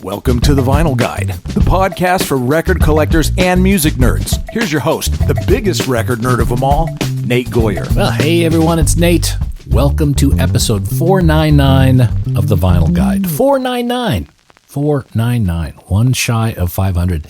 Welcome to The Vinyl Guide, the podcast for record collectors and music nerds. Here's your host, the biggest record nerd of them all, Nate Goyer. Well, hey everyone, it's Nate. Welcome to episode 499 of The Vinyl Guide. 499, one shy of 500.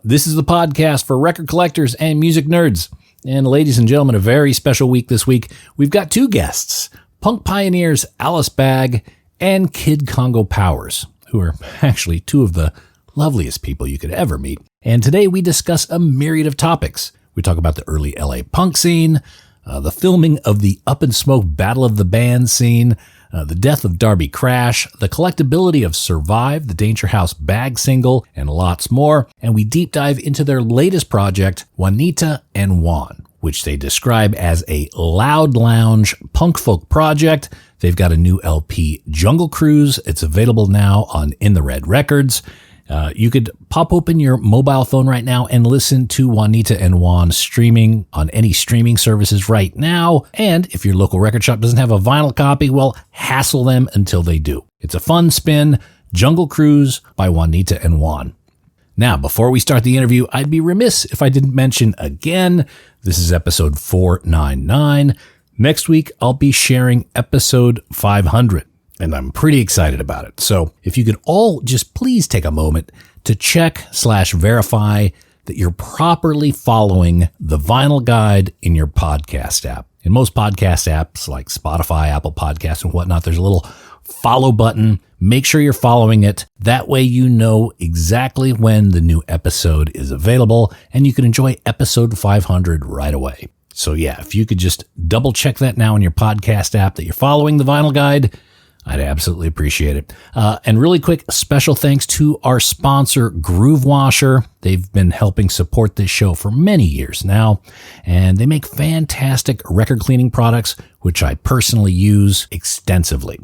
This is the podcast for record collectors and music nerds. And ladies and gentlemen, a very special week this week. We've got two guests, punk pioneers Alice Bag and Kid Congo Powers, who are actually two of the loveliest people you could ever meet. And today we discuss a myriad of topics. We talk about the early LA punk scene, the filming of the Up in Smoke Battle of the Bands scene, the death of Darby Crash, the collectibility of Survive, the Danger House bag single, and lots more. And we deep dive into their latest project, Juanita and Juan, which they describe as a loud lounge punk folk project. They've got a new LP, Jungle Cruise. It's available now on In the Red Records. You could pop open your mobile phone right now and listen to Juanita and Juan streaming on any streaming services right now. And if your local record shop doesn't have a vinyl copy, well, hassle them until they do. It's a fun spin, Jungle Cruise by Juanita and Juan. Now, before we start the interview, I'd be remiss if I didn't mention again, this is episode 499. Next week, I'll be sharing episode 500, and I'm pretty excited about it. So if you could all just please take a moment to check/verify that you're properly following the Vinyl Guide in your podcast app. In most podcast apps like Spotify, Apple Podcasts, and whatnot, there's a little follow button. Make sure you're following it. That way you know exactly when the new episode is available, and you can enjoy episode 500 right away. So yeah, if you could just double check that now in your podcast app that you're following the Vinyl Guide, I'd absolutely appreciate it. And really quick, special thanks to our sponsor, Groove Washer. They've been helping support this show for many years now, and they make fantastic record cleaning products, which I personally use extensively,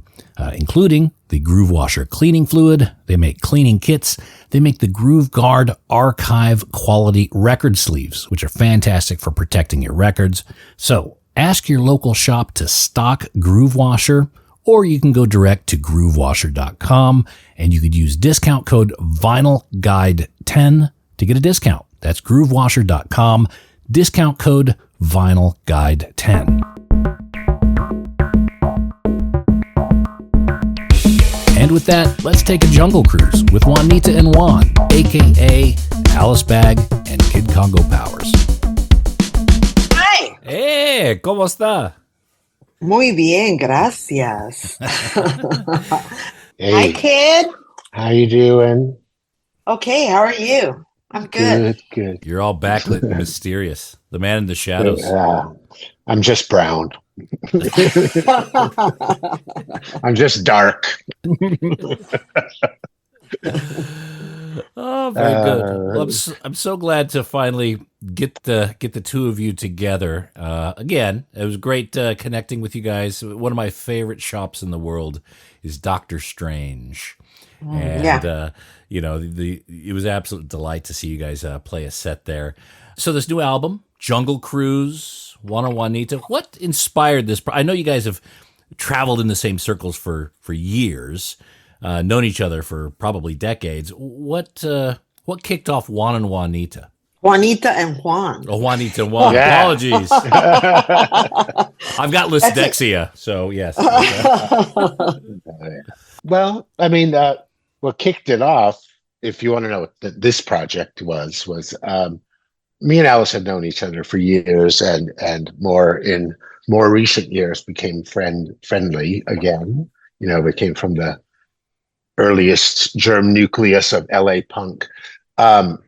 including the Groove Washer cleaning fluid. They make cleaning kits. They make the Groove Guard archive quality record sleeves, which are fantastic for protecting your records. So ask your local shop to stock Groove Washer, or you can go direct to groovewasher.com and you could use discount code VinylGuide10 to get a discount. That's groovewasher.com, discount code VinylGuide10. And with that, let's take a jungle cruise with Juanita and Juan, aka Alice Bag and Kid Congo Powers. Hi. Hey, ¿cómo está? Muy bien, gracias. Hey, Hi, kid. how you doing? Okay, how are you? I'm good. Good. You're all backlit and mysterious. The man in the shadows. I'm just brown. I'm just dark. Oh, very good. Well, I'm so glad to finally get the two of you together again. It was great connecting with you guys. One of my favorite shops in the world is Dr. Strange, and it was an absolute delight to see you guys play a set there. So this new album, Jungle Cruise, Juan and Juanita. What inspired this? I know you guys have traveled in the same circles for years. Known each other for probably decades. What kicked off Juan and Juanita? Juanita and Juan. Oh, Juanita and Juan. Yeah. Apologies. I've got dyslexia, so yes. Well, I mean, what kicked it off, if you want to know what this project was me and Alice had known each other for years, and more recent years became friendly again. You know, we came from the earliest germ nucleus of LA punk. But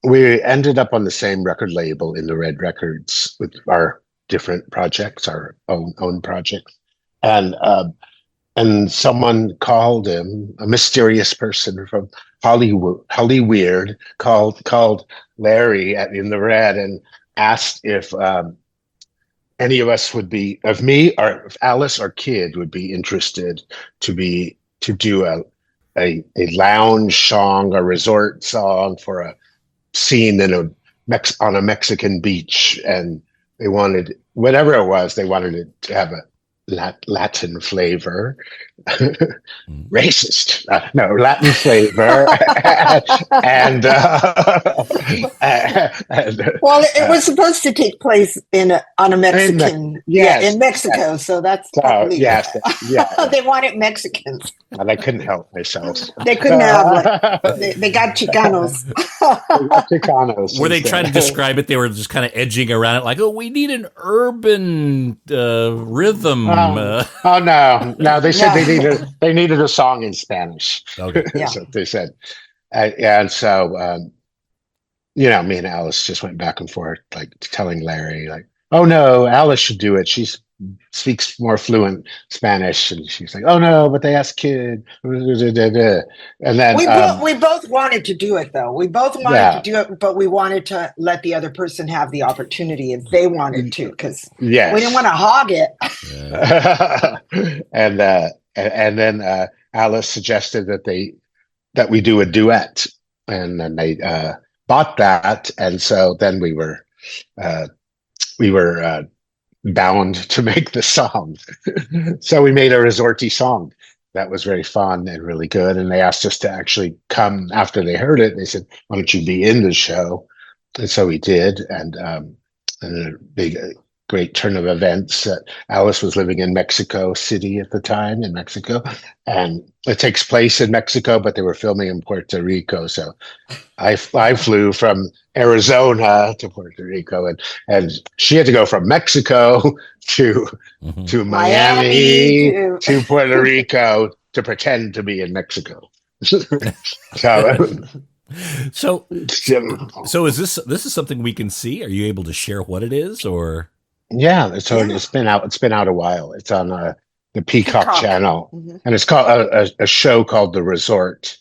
we ended up on the same record label in the Red Records with our different projects, our own projects. And someone called him, a mysterious person from Hollyweird called Larry in the Red and asked if any of us would be, of me or if Alice or Kid would be interested to do a lounge song, a resort song for a scene on a Mexican beach, and they wanted whatever it was. They wanted it to have a Latin flavor, racist. No, Latin flavor, and, Well, it was supposed to take place on a Mexican, yes, in Mexico. yes. So that's So, probably yes, yeah. they wanted Mexicans. And I couldn't help myself. They couldn't have they got Chicanos. They got Chicanos. Were they trying to describe it? They were just kind of edging around it, like, "Oh, we need an urban rhythm." Oh no! They said they needed a song in Spanish. Okay. Yeah. So they said, and so me and Alice just went back and forth, like telling Larry, like, "Oh no, Alice should do it. She speaks more fluent Spanish," and she's like, "Oh no, but they asked Kid." And then we both wanted to do it, though. We both wanted to do it, but we wanted to let the other person have the opportunity if they wanted to, because we didn't want to hog it. And then Alice suggested that we do a duet, and then they bought that, and so then we were bound to make the song. So we made a resorty song that was very fun and really good. And they asked us to actually come after they heard it. They said, "Why don't you be in the show?" And so we did. And a great turn of events. That Alice was living in Mexico City at the time, in Mexico, and it takes place in Mexico, but they were filming in Puerto Rico. So I flew from Arizona to Puerto Rico, and she had to go from Mexico to Miami to Puerto Rico to pretend to be in Mexico. So is this something we can see? Are you able to share what it is, or? Yeah, it's been out a while. It's on the Peacock channel, and it's called a show called The Resort,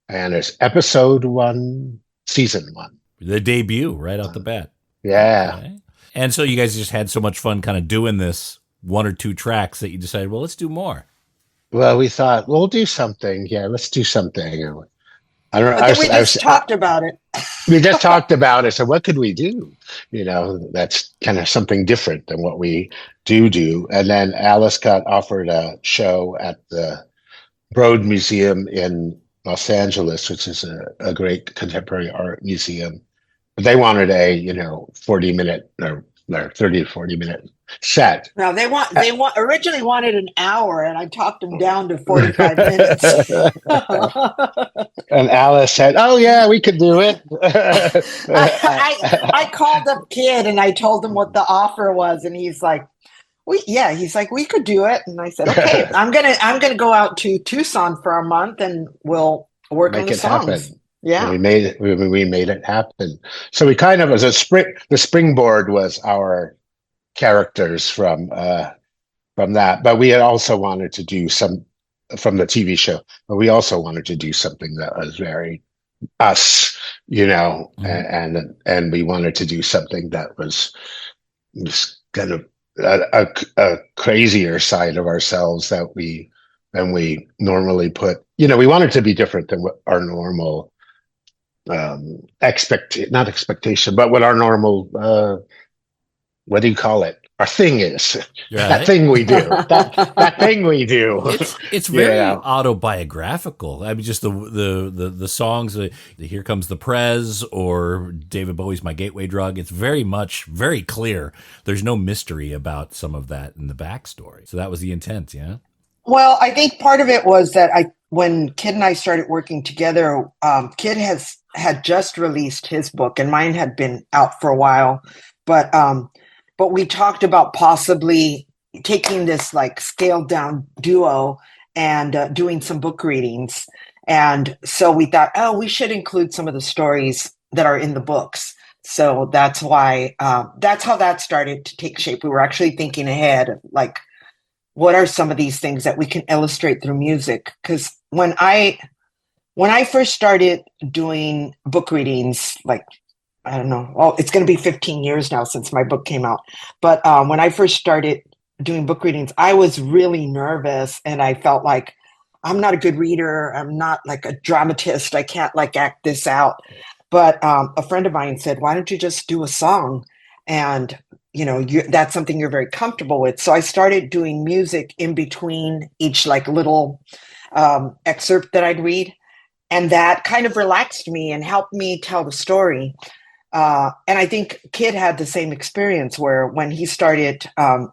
and it's episode 1, season 1. The debut right out the bat. Yeah. Okay. And so you guys just had so much fun kind of doing this 1 or 2 tracks that you decided, well, let's do more. Well, we thought we'll do something. Yeah, let's do something. I don't know. But then we just talked about it. We just talked about it. So what could we do? That's kind of something different than what we do. And then Alice got offered a show at the Broad Museum in Los Angeles, which is a great contemporary art museum. But they wanted a 40-minute or 30 to 40-minute set. Now they originally wanted an hour, and I talked them down to 45 minutes. And Alice said, "Oh yeah, we could do it." I called up Kid and I told him what the offer was, and he's like, we could do it. And I said, "Okay, I'm gonna go out to Tucson for a month, and we'll work on the songs." Happen. Yeah, and we made it happen. So we kind of, as the springboard was our characters from that, but we had also wanted to do some from the TV show, but we also wanted to do something that was very us, and we wanted to do something that was just kind of a crazier side of ourselves than we normally put. We wanted to be different than what our normal not expectation, but what our normal what do you call it? Our thing is right. That thing we do. that thing we do. It's very autobiographical. I mean, just the songs. The Here Comes the Prez or David Bowie's My Gateway Drug. It's very much very clear. There's no mystery about some of that in the backstory. So that was the intent, yeah. Well, I think part of it was that when Kid and I started working together, Kid had just released his book, and mine had been out for a while, but we talked about possibly taking this like scaled down duo and doing some book readings. And so we thought, we should include some of the stories that are in the books. So that's why, that's how that started to take shape. We were actually thinking ahead, like, what are some of these things that we can illustrate through music? Because when I first started doing book readings, like, I don't know. Well, it's going to be 15 years now since my book came out. But when I first started doing book readings, I was really nervous, and I felt like I'm not a good reader. I'm not like a dramatist. I can't like act this out. But a friend of mine said, "Why don't you just do a song?" And that's something you're very comfortable with. So I started doing music in between each like little excerpt that I'd read. And that kind of relaxed me and helped me tell the story. And I think Kid had the same experience where when he started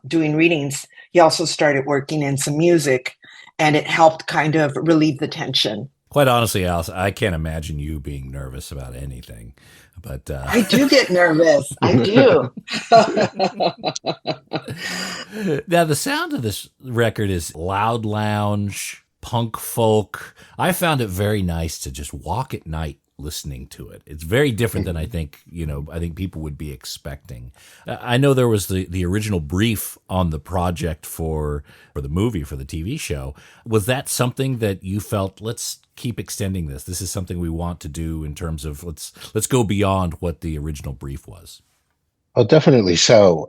doing readings, he also started working in some music, and it helped kind of relieve the tension. Quite honestly, Alice, I can't imagine you being nervous about anything. But I do get nervous. I do. Now, the sound of this record is loud lounge, punk folk. I found it very nice to just walk at night listening to it. It's very different than I think people would be expecting. I know there was the original brief on the project for the movie, for the TV show. Was that something that you felt, let's keep extending this? This is something we want to do in terms of let's go beyond what the original brief was. Oh, definitely so.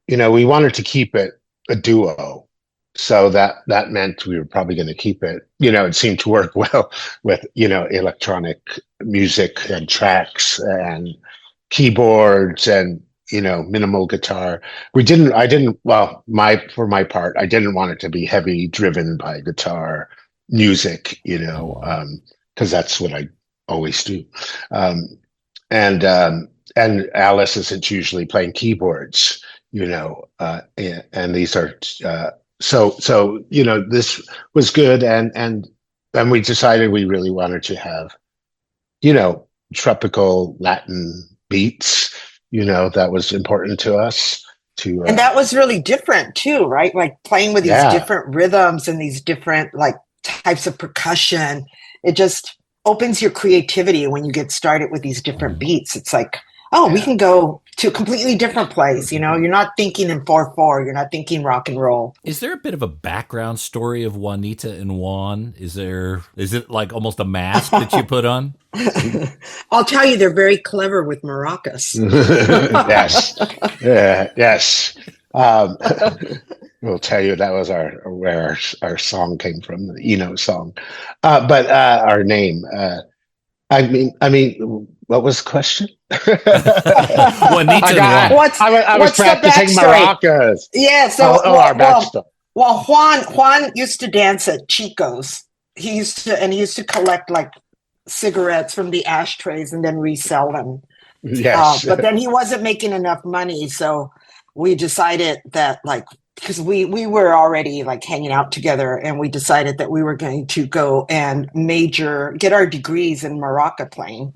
We wanted to keep it a duo. So that meant we were probably going to keep it, it seemed to work well with, electronic music and tracks and keyboards and, minimal guitar. For my part, I didn't want it to be heavy driven by guitar music, because that's what I always do. And Alice isn't usually playing keyboards, and these are, So this was good, and we decided we really wanted to have, tropical Latin beats. That was important to us. And that was really different too, right? Like playing with these different rhythms and these different like types of percussion. It just opens your creativity when you get started with these different beats. It's like, we can go to a completely different place. You're not thinking in 4/4. You're not thinking rock and roll. Is there a bit of a background story of Juanita and Juan? Is it like almost a mask that you put on? I'll tell you, they're very clever with maracas. Yes. Yes. We'll tell you that was where our song came from, the Eno song. But our name, I mean, what was the question? Juanita and Juan. I was practicing maracas. Yeah. So, our backstory. Well, Juan used to dance at Chico's. He used to collect like cigarettes from the ashtrays and then resell them. Yes. But then he wasn't making enough money, so we decided that because we were already like hanging out together, and we decided that we were going to go and get our degrees in maraca playing.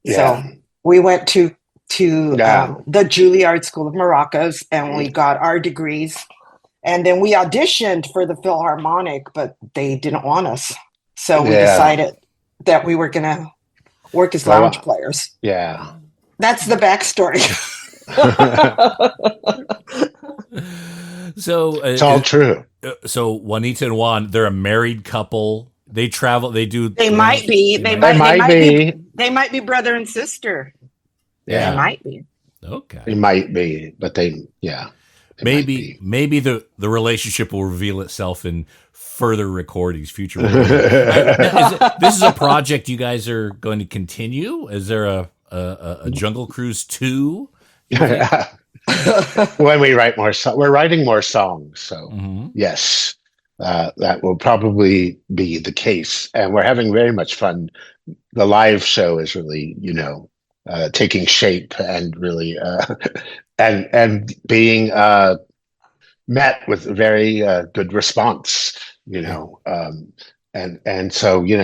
Yeah. So we went to the Juilliard School of Maracas, and we got our degrees. And then we auditioned for the Philharmonic, but they didn't want us. So we decided that we were going to work as lounge players. Yeah. That's the backstory. So Uh, It's all true. So Juanita and Juan, they're a married couple. They travel. They do. They might be. They might be brother and sister. Yeah. They might be. Okay. It might be, but Maybe the relationship will reveal itself in further recordings, future recordings. This is a project you guys are going to continue? Is there a Jungle Cruise 2? When we write more songs, we're writing more songs. So yes, that will probably be the case. And we're having very much fun. The live show is really, taking shape and really, and being met with very good response, and so, we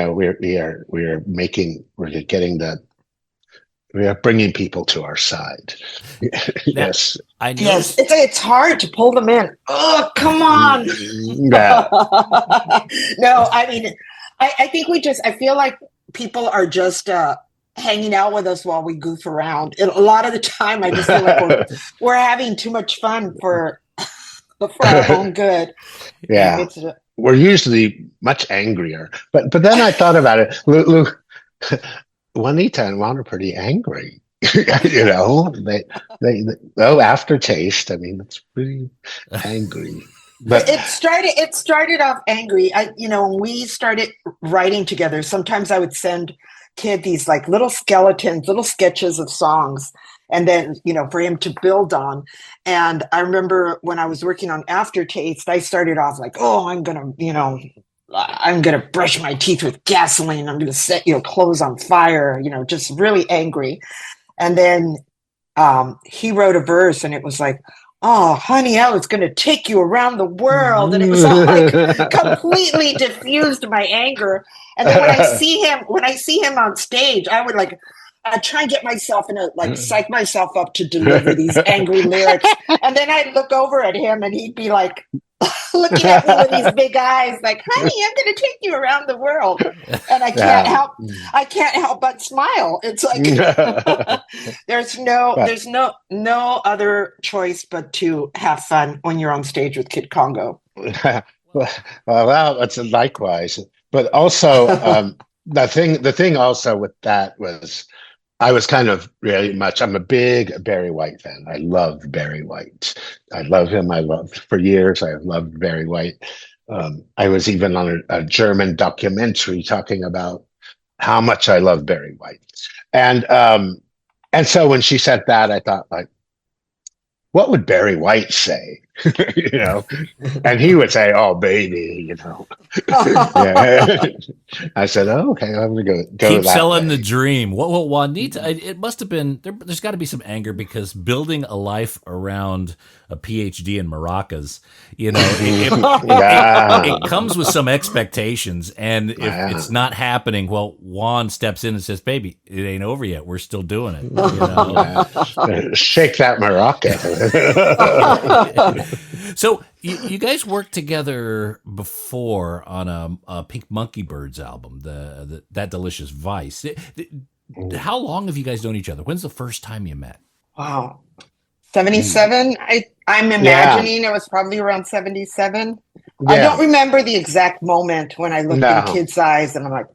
are bringing people to our side. Yes. Yes, it's hard to pull them in. Oh, come on. Yeah. No, I mean, I think I feel like people are just hanging out with us while we goof around. And a lot of the time, I just feel like we're having too much fun for our own good. Yeah. We're usually much angrier. But then I thought about it. Luke, Juanita and Juan are pretty angry. They aftertaste. I mean, it's pretty angry. But it started off angry. When we started writing together, sometimes I would send Kid these like little skeletons, little sketches of songs, and then, for him to build on. And I remember when I was working on Aftertaste, I started off like, oh, I'm going to brush my teeth with gasoline. I'm going to set your clothes on fire, just really angry. And then he wrote a verse and it was like, oh, honey, I was going to take you around the world. And it was all like completely diffused my anger. And then when I see him on stage, I try and get myself psych myself up to deliver these angry lyrics. And then I'd look over at him and he'd be like, looking at me with these big eyes, like, honey, I'm going to take you around the world. And I can't help but smile. It's like, there's no other choice but to have fun when you're on stage with Kid Congo. Well, that's likewise. But also, the thing also with that was, I was kind of I'm a big Barry White fan. I love Barry White. I love him. For years, I have loved Barry White. I was even on a German documentary talking about how much I love Barry White. And so when she said that, I thought, like, what would Barry White say? And he would say, "Oh, baby," Yeah. I said, "Oh, okay, I'm gonna go." Keep selling way. the dream. Well, Juanita, it must have been there's got to be some anger because building a life around a PhD in maracas, it comes with some expectations, and if it's not happening, well, Juan steps in and says, "Baby, it ain't over yet. We're still doing it." Shake that maraca. So you guys worked together before on a Pink Monkey Birds album, That Delicious Vice. How long have you guys known each other? When's the first time you met? Wow. 77? I'm imagining it was probably around 77. Yeah. I don't remember the exact moment when I looked in Kid's eyes and I'm like,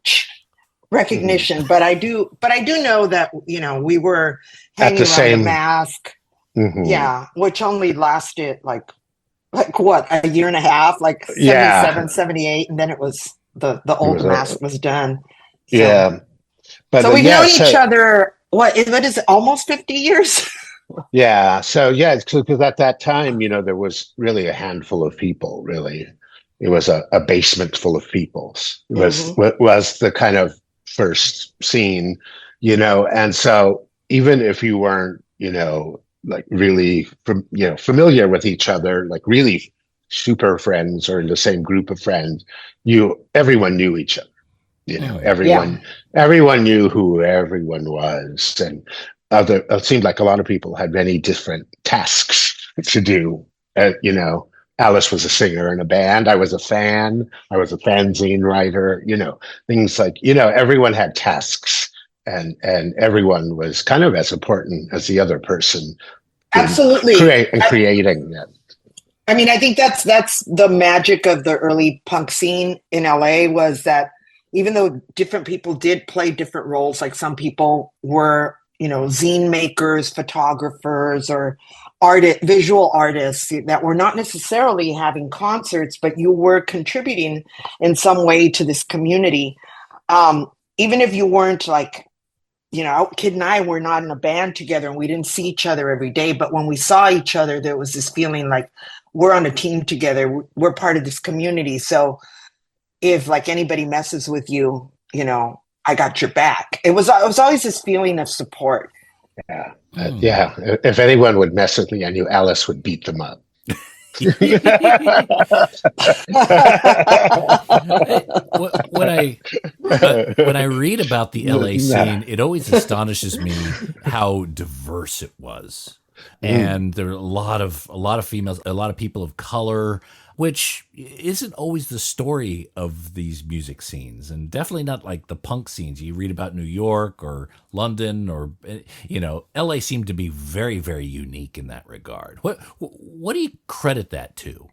recognition. But I do know that, we were hanging around the mask. Mm-hmm. Yeah, which only lasted like what, a year and a half, like 77, 78, and then it was the old mask was done. So, yeah. But so we've known each other, what is it, almost 50 years? Yeah. So because at that time, there was really a handful of people, really. It was a basement full of people. It was the kind of first scene, and so even if you weren't, like really, familiar with each other, like really super friends or in the same group of friends, everyone knew each other. Everyone knew who everyone was, and it seemed like a lot of people had many different tasks to do. Alice was a singer in a band. I was a fan. I was a fanzine writer. Things like everyone had tasks. And everyone was kind of as important as the other person. Absolutely. Creating that. I mean, I think that's the magic of the early punk scene in LA, was that even though different people did play different roles, like some people were, zine makers, photographers, or visual artists that were not necessarily having concerts, but you were contributing in some way to this community. Even if you weren't like, Kid and I were not in a band together and we didn't see each other every day. But when we saw each other, there was this feeling like we're on a team together. We're part of this community. So if like anybody messes with you, I got your back. It was always this feeling of support. Yeah. Yeah. If anyone would mess with me, I knew Alice would beat them up. when I read about the LA scene, it always astonishes me how diverse it was, and there are a lot of females, a lot of people of color, which isn't always the story of these music scenes, and definitely not like the punk scenes you read about New York or London or LA seemed to be very, very unique in that regard. What do you credit that to?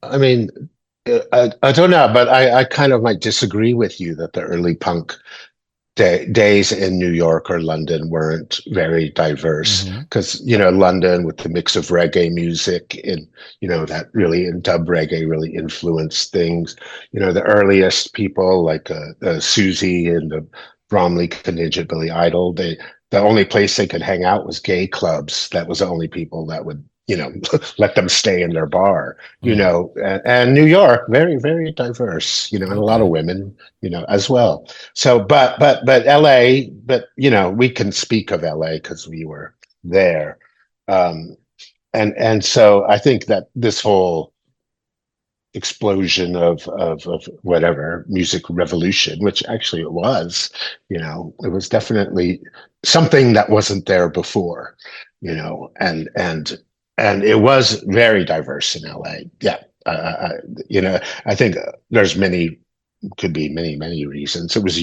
I mean, I don't know, but I kind of might disagree with you that the early punk days in New York or London weren't very diverse, because London with the mix of reggae music and that really, and dub reggae really influenced things. The earliest people like Susie and the Bromley contingent, Billy Idol, they the only place they could hang out was gay clubs. That was the only people that would, let them stay in their bar, and New York, very, very diverse, and a lot of women, as well. So, but LA, we can speak of LA because we were there. And so I think that this whole explosion of whatever music revolution, which actually it was, it was definitely something that wasn't there before, and it was very diverse in LA. Yeah. I think could be many reasons. It was a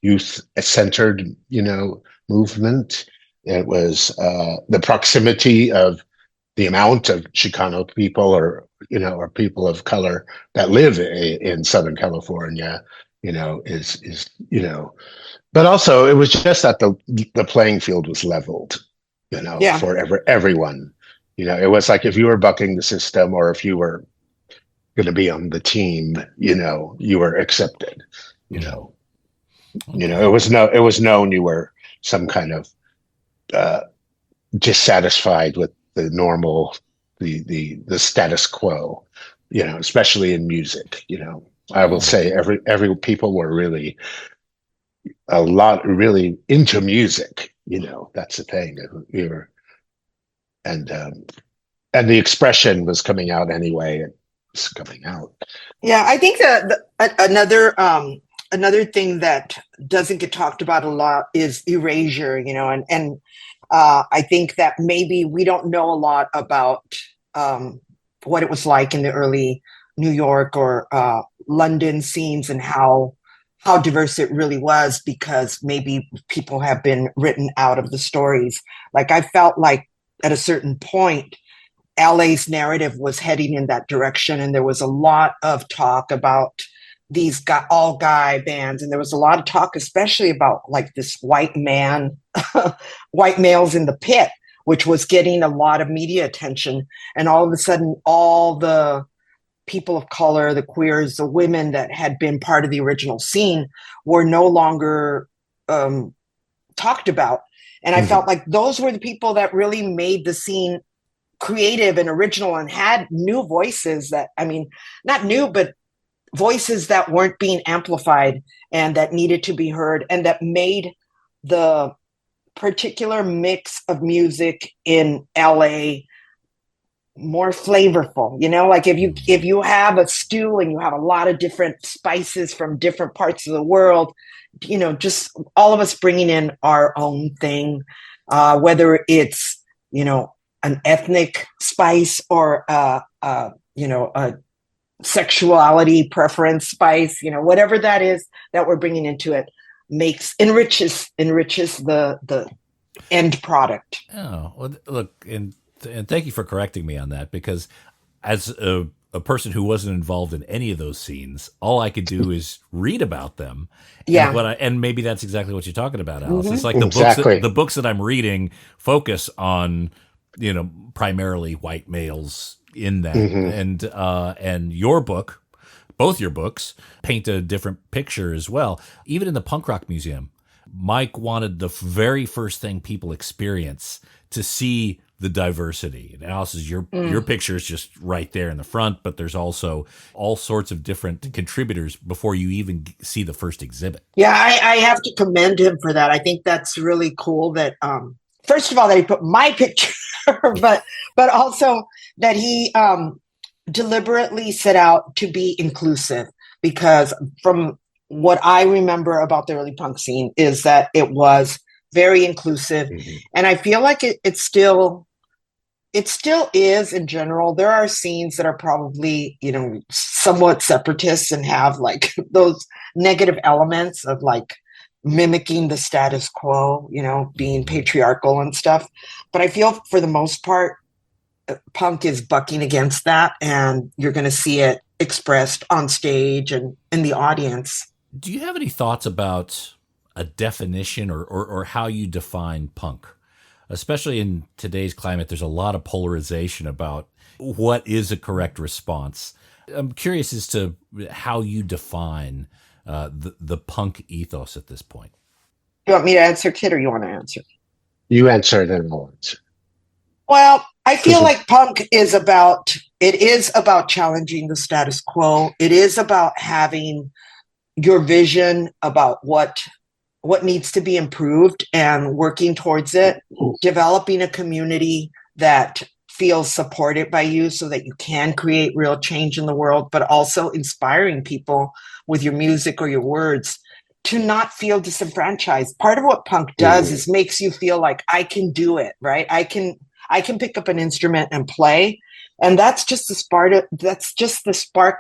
youth centered, movement. It was the proximity of the amount of Chicano people or people of color that live in Southern California, is but also it was just that the playing field was leveled, for everyone. It was like if you were bucking the system or if you were going to be on the team, you were accepted. It was known you were some kind of dissatisfied with the normal, the status quo, especially in music. I will say every people were really really into music. That's the thing. We were, and the expression was coming out anyway. It's coming out. Yeah, I think that another thing that doesn't get talked about a lot is erasure. And I think that maybe we don't know a lot about what it was like in the early New York or London scenes and how diverse it really was, because maybe people have been written out of the stories. Like I felt like at a certain point, LA's narrative was heading in that direction, and there was a lot of talk about these all guy bands, and there was a lot of talk especially about like this white males in the pit, which was getting a lot of media attention. And all of a sudden all the people of color, the queers, the women that had been part of the original scene were no longer talked about. And I felt like those were the people that really made the scene creative and original and had new voices that, not new, but voices that weren't being amplified and that needed to be heard, and that made the particular mix of music in LA more flavorful. Like if you have a stew and you have a lot of different spices from different parts of the world, just all of us bringing in our own thing, whether it's, an ethnic spice or a sexuality preference spice, whatever that is that we're bringing into it, enriches the end product. Oh, well, look, and thank you for correcting me on that, because as a person who wasn't involved in any of those scenes, all I could do is read about them. Yeah. And maybe that's exactly what you're talking about, Alice. It's like the books that I'm reading focus on, primarily white males in that. And your book, both your books, paint a different picture as well. Even in the Punk Rock Museum, Mike wanted the very first thing people experience to see the diversity. And Alice's, your picture is just right there in the front, but there's also all sorts of different contributors before you even see the first exhibit. Yeah, I have to commend him for that. I think that's really cool that, first of all, that he put my picture, but also that he deliberately set out to be inclusive, because from what I remember about the early punk scene is that it was very inclusive. And I feel like it still is in general. There are scenes that are probably, somewhat separatist and have like those negative elements of like mimicking the status quo, being patriarchal and stuff. But I feel for the most part, punk is bucking against that, and you're going to see it expressed on stage and in the audience. Do you have any thoughts about a definition or how you define punk? Especially in today's climate, there's a lot of polarization about what is a correct response. I'm curious as to how you define the punk ethos at this point. You want me to answer, Kid, or you want to answer? You answer, then I'll answer. Well, I feel like punk is about challenging the status quo. It is about having your vision about what needs to be improved and working towards it, developing a community that feels supported by you so that you can create real change in the world, but also inspiring people with your music or your words to not feel disenfranchised. Part of what punk does is makes you feel like I can do it, right? I can pick up an instrument and play. And that's just the spark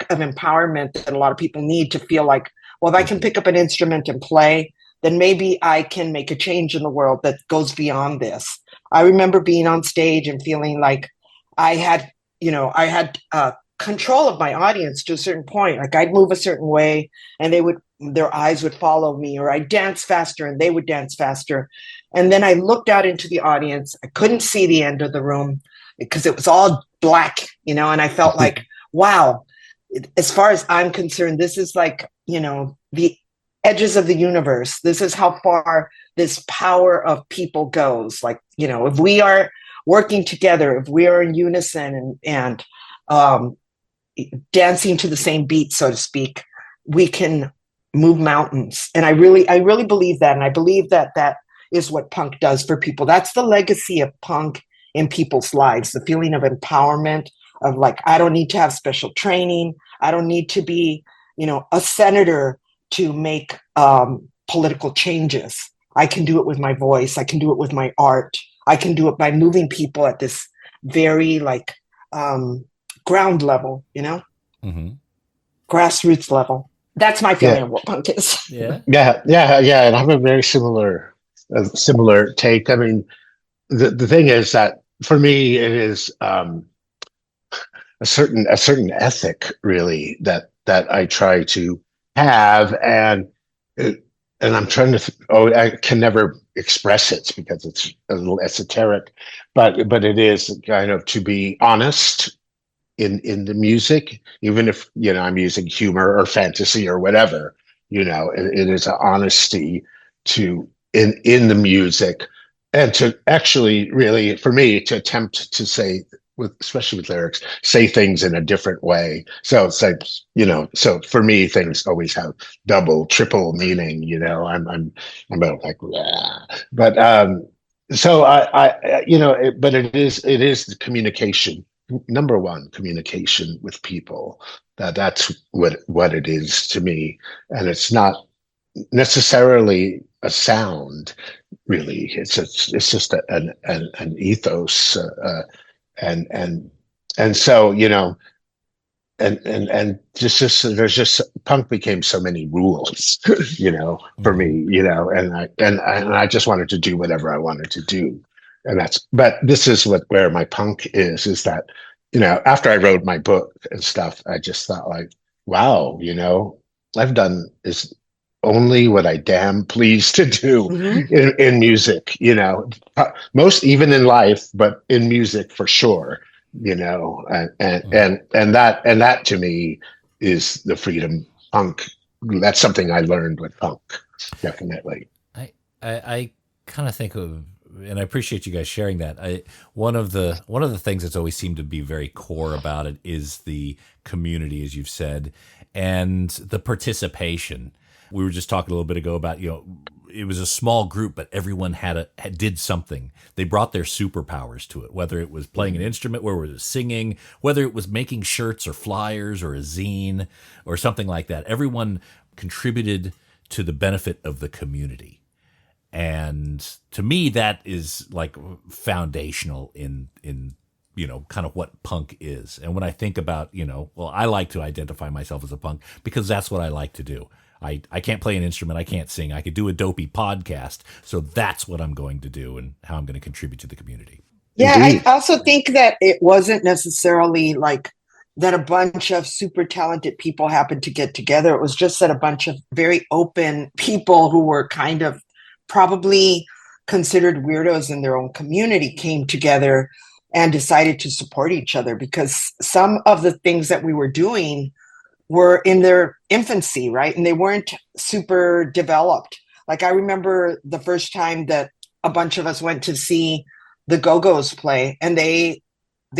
of empowerment that a lot of people need to feel like, well, if I can pick up an instrument and play, then maybe I can make a change in the world that goes beyond this. I remember being on stage and feeling like I had control of my audience to a certain point. Like I'd move a certain way and their eyes would follow me, or I'd dance faster and they would dance faster. And then I looked out into the audience. I couldn't see the end of the room because it was all black, and I felt like, wow, as far as I'm concerned, this is like, the edges of the universe. This is how far this power of people goes. Like, if we are working together, if we are in unison and dancing to the same beat, so to speak, we can move mountains. And I really believe that. And I believe that is what punk does for people. That's the legacy of punk in people's lives, the feeling of empowerment, of like, I don't need to have special training. I don't need to be, a senator to make political changes. I can do it with my voice. I can do it with my art. I can do it by moving people at this very ground level, grassroots level. That's my feeling of what punk is. Yeah. And I have a very similar take. I mean, the thing is that for me, it is a certain ethic really that I try to have, and I'm trying to. I can never express it because it's a little esoteric, but it is kind of to be honest in the music, even if I'm using humor or fantasy or whatever. It is an honesty to in the music, and to actually really, for me, to attempt to say, especially with lyrics, say things in a different way. So it's like, so for me, things always have double, triple meaning. I'm about like, but so but it is the communication. Number one, communication with people. That's what it is to me, and it's not necessarily a sound. Really, it's just an ethos. And so and just there's just punk became so many rules for me, and I just wanted to do whatever I wanted to do, but this is where my punk is that after I wrote my book and stuff, I just thought like, wow, I've done is only what I damn pleased to do in music, most even in life, but in music for sure, and that to me is the freedom punk. That's something I learned with punk, definitely. I kind of think of, and I appreciate you guys sharing that. One of the things that's always seemed to be very core about it is the community, as you've said, and the participation. We were just talking a little bit ago about, it was a small group, but everyone did something. They brought their superpowers to it, whether it was playing an instrument, whether it was singing, whether it was making shirts or flyers or a zine or something like that. Everyone contributed to the benefit of the community. And to me, that is like foundational in kind of what punk is. And when I think about, I like to identify myself as a punk because that's what I like to do. I can't play an instrument. I can't sing. I could do a dopey podcast. So that's what I'm going to do and how I'm going to contribute to the community. Yeah, indeed. I also think that it wasn't necessarily like that a bunch of super talented people happened to get together. It was just that a bunch of very open people who were kind of probably considered weirdos in their own community came together and decided to support each other, because some of the things that we were doing were in their infancy, right? And they weren't super developed. Like I remember the first time that a bunch of us went to see the Go-Go's play, and they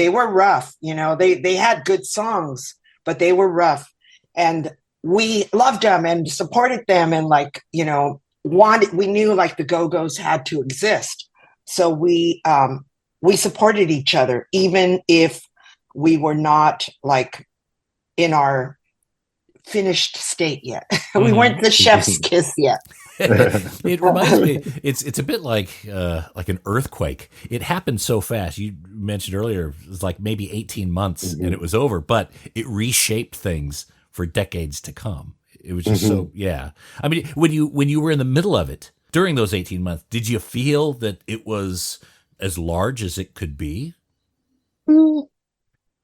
were rough, you know, they had good songs, but they were rough. And we loved them and supported them, and like, you know, we knew like the Go-Go's had to exist. So we supported each other, even if we were not like in our finished state yet. We weren't the chef's kiss yet. It reminds me, it's a bit like an earthquake. It happened so fast. You mentioned earlier, it was like maybe 18 months and it was over, but it reshaped things for decades to come. It was just so, yeah. I mean, when you were in the middle of it during those 18 months, did you feel that it was as large as it could be?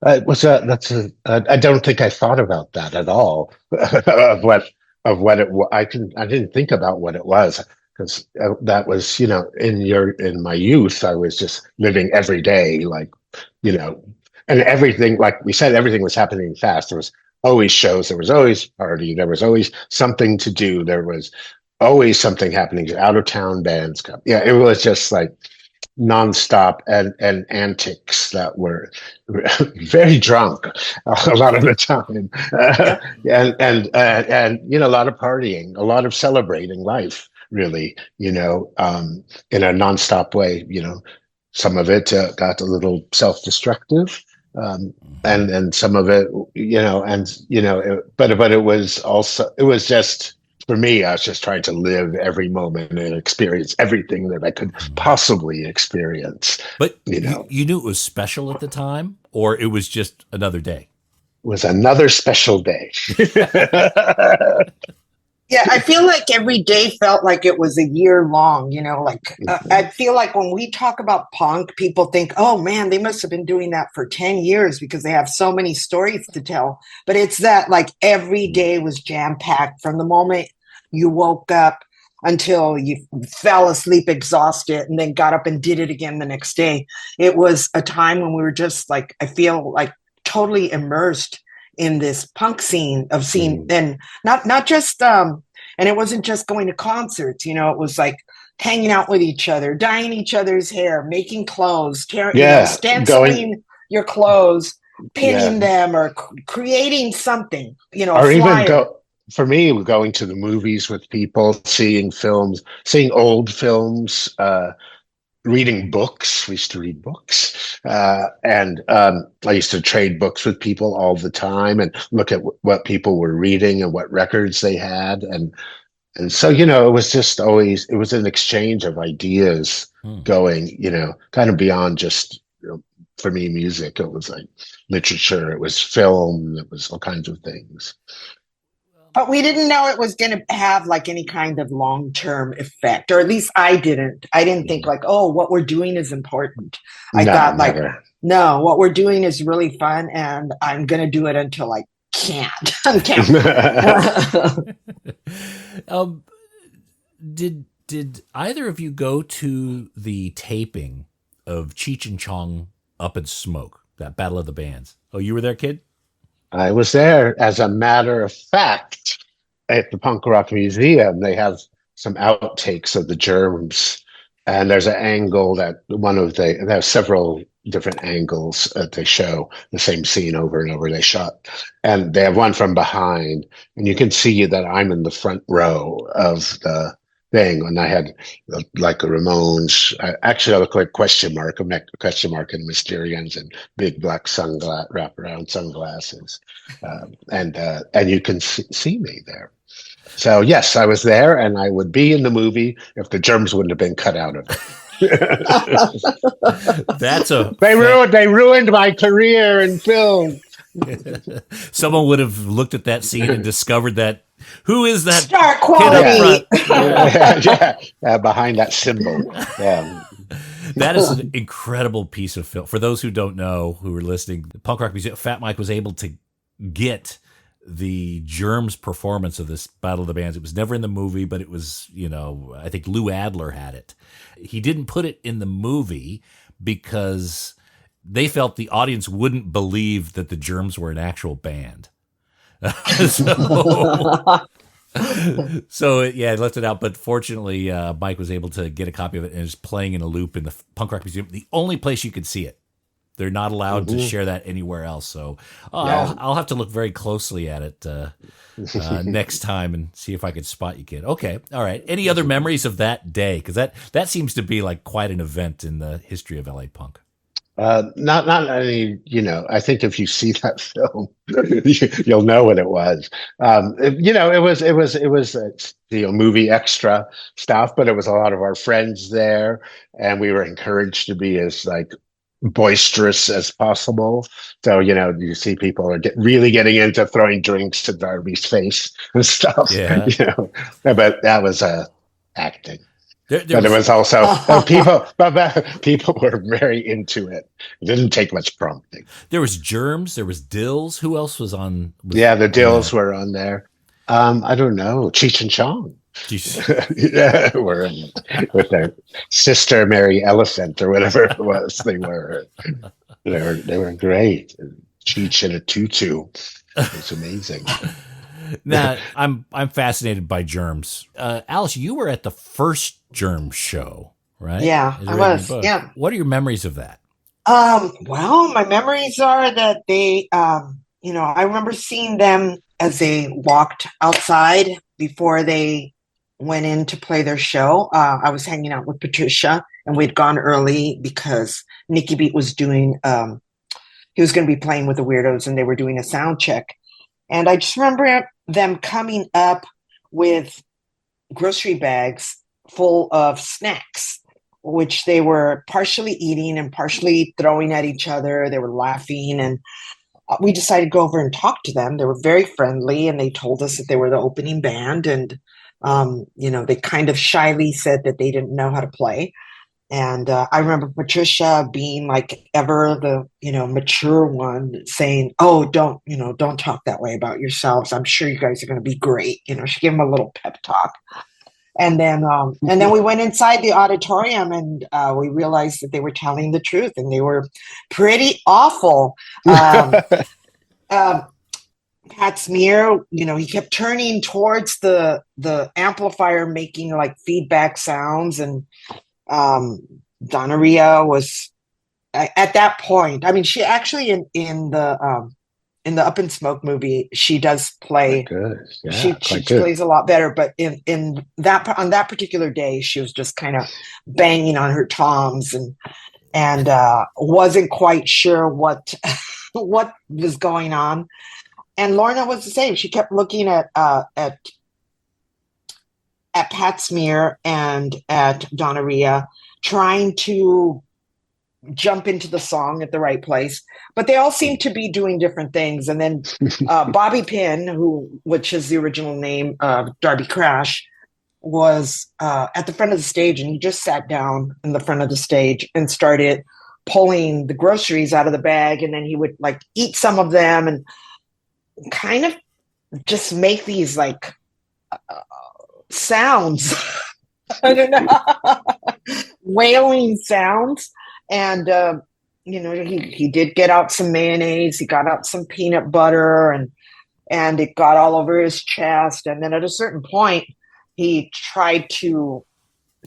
I don't think I thought about that at all of what it was. I didn't think about what it was, because that was, you know, in my youth, I was just living every day, like, you know, and everything, like we said, everything was happening fast. There was always shows, there was always party, there was always something to do, there was always something happening, out of town bands come. Yeah, it was just like nonstop and antics that were very drunk a lot of the time, and you know, a lot of partying, a lot of celebrating life, really, you know, in a nonstop way. You know, some of it got a little self-destructive, and some of it, you know, but it was also, it was just, for me, I was just trying to live every moment and experience everything that I could possibly experience. But you know, you knew it was special at the time, or it was just another day? it was another special day. Yeah, I feel like every day felt like it was a year long, you know, like I feel like when we talk about punk, people think, oh man, they must have been doing that for 10 years because they have so many stories to tell. But it's that like every day was jam packed from the moment you woke up until you fell asleep exhausted and then got up and did it again the next day. It was a time when we were just like, I feel like totally immersed in this punk scene of scene, and not just and it wasn't just going to concerts, you know, it was like hanging out with each other, dyeing each other's hair, making clothes, stenciling your clothes, pinning them, or creating something, you know, or for me, going to the movies with people, seeing films, seeing old films, reading books. We used to read books, and I used to trade books with people all the time and look at what people were reading and what records they had, and so, you know, it was just always, it was an exchange of ideas going, you know, kind of beyond just, you know, for me, music. It was like literature, it was film, it was all kinds of things. But we didn't know it was going to have like any kind of long-term effect, or at least I didn't. I didn't think like, oh, what we're doing is important. I thought like, no, what we're doing is really fun, and I'm going to do it until I can't. Did either of you go to the taping of Cheech and Chong Up in Smoke, that Battle of the Bands? Oh, you were there, kid? I was there. As a matter of fact, at the Punk Rock Museum, they have some outtakes of the Germs, and there's an angle that they have several different angles that they show the same scene over and over. They shot, and they have one from behind, and you can see that I'm in the front row of the thing, and I had like a Ramones. Actually, I look like question mark and Mysterians and big black wraparound sunglasses, and you can see me there. So yes, I was there, and I would be in the movie if the Germs wouldn't have been cut out of it. They ruined my career in film. Someone would have looked at that scene and discovered that, who is that star quality behind that symbol. Yeah. That is an incredible piece of film. For those who don't know, who are listening, the Punk Rock Museum, Fat Mike was able to get the Germs performance of this Battle of the Bands. It was never in the movie, but it was, you know, I think Lou Adler had it. He didn't put it in the movie because they felt the audience wouldn't believe that the Germs were an actual band. So yeah, I left it out, but fortunately, Mike was able to get a copy of it and is playing in a loop in the Punk Rock Museum, the only place you could see it. They're not allowed to share that anywhere else. So I'll have to look very closely at it next time and see if I could spot you, kid. Okay, all right. Any other memories of that day? Because that seems to be like quite an event in the history of LA punk. Not any, I think if you see that film, you'll know what it was. It was movie extra stuff, but it was a lot of our friends there, and we were encouraged to be as like boisterous as possible. So, you see people are really getting into throwing drinks at Darby's face and stuff, Yeah. But that was acting. There But it was also people were very into it. It didn't take much prompting. There was Germs. There was Dills. Who else was on? The Dills were on there. I don't know. Cheech and Chong. Yeah, were in it with their sister Mary Elephant or whatever it was. They were great. Cheech in a tutu. It's amazing. Now, I'm fascinated by Germs. Alice, you were at the first Germs show, right? Yeah, I was. Yeah. What are your memories of that? Well, my memories are that they, I remember seeing them as they walked outside before they went in to play their show. I was hanging out with Patricia, and we'd gone early because Nicky Beat was doing, he was going to be playing with the Weirdos, and they were doing a sound check. And I just remember them coming up with grocery bags full of snacks, which they were partially eating and partially throwing at each other. They were laughing, and we decided to go over and talk to them. They were very friendly, and they told us that they were the opening band. And, they kind of shyly said that they didn't know how to play. And I remember Patricia being like ever the, mature one, saying, "Oh, don't talk that way about yourselves. I'm sure you guys are going to be great." She gave them a little pep talk. And then we went inside the auditorium, and we realized that they were telling the truth, and they were pretty awful. Pat Smear, he kept turning towards the amplifier, making like feedback sounds, and Donaria was at that point. I mean, she actually in the Up in Smoke movie, she does play. Good. Yeah, she plays a lot better, but on that particular day, she was just kind of banging on her toms and wasn't quite sure what was going on. And Lorna was the same. She kept looking at Pat Smear and at Donaria, trying to jump into the song at the right place, but they all seem to be doing different things. And then Bobby Pinn, which is the original name of Darby Crash, was at the front of the stage, and he just sat down in the front of the stage and started pulling the groceries out of the bag, and then he would like eat some of them and kind of just make these like sounds. I don't know, wailing sounds. And he did get out some mayonnaise. He got out some peanut butter, and it got all over his chest. And then at a certain point, he tried to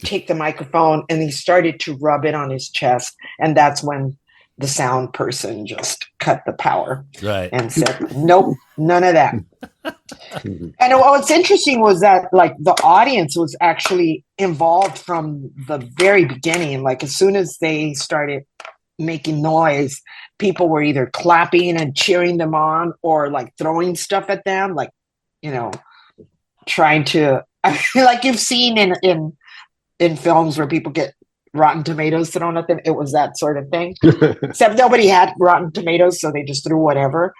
take the microphone and he started to rub it on his chest. And that's when the sound person just cut the power, right, and said, "Nope, none of that." And what's interesting was that like the audience was actually involved from the very beginning. Like as soon as they started making noise, people were either clapping and cheering them on, or like throwing stuff at them, like trying to like you've seen in films where people get Rotten Tomatoes thrown at them. It was that sort of thing. Except nobody had Rotten Tomatoes, so they just threw whatever.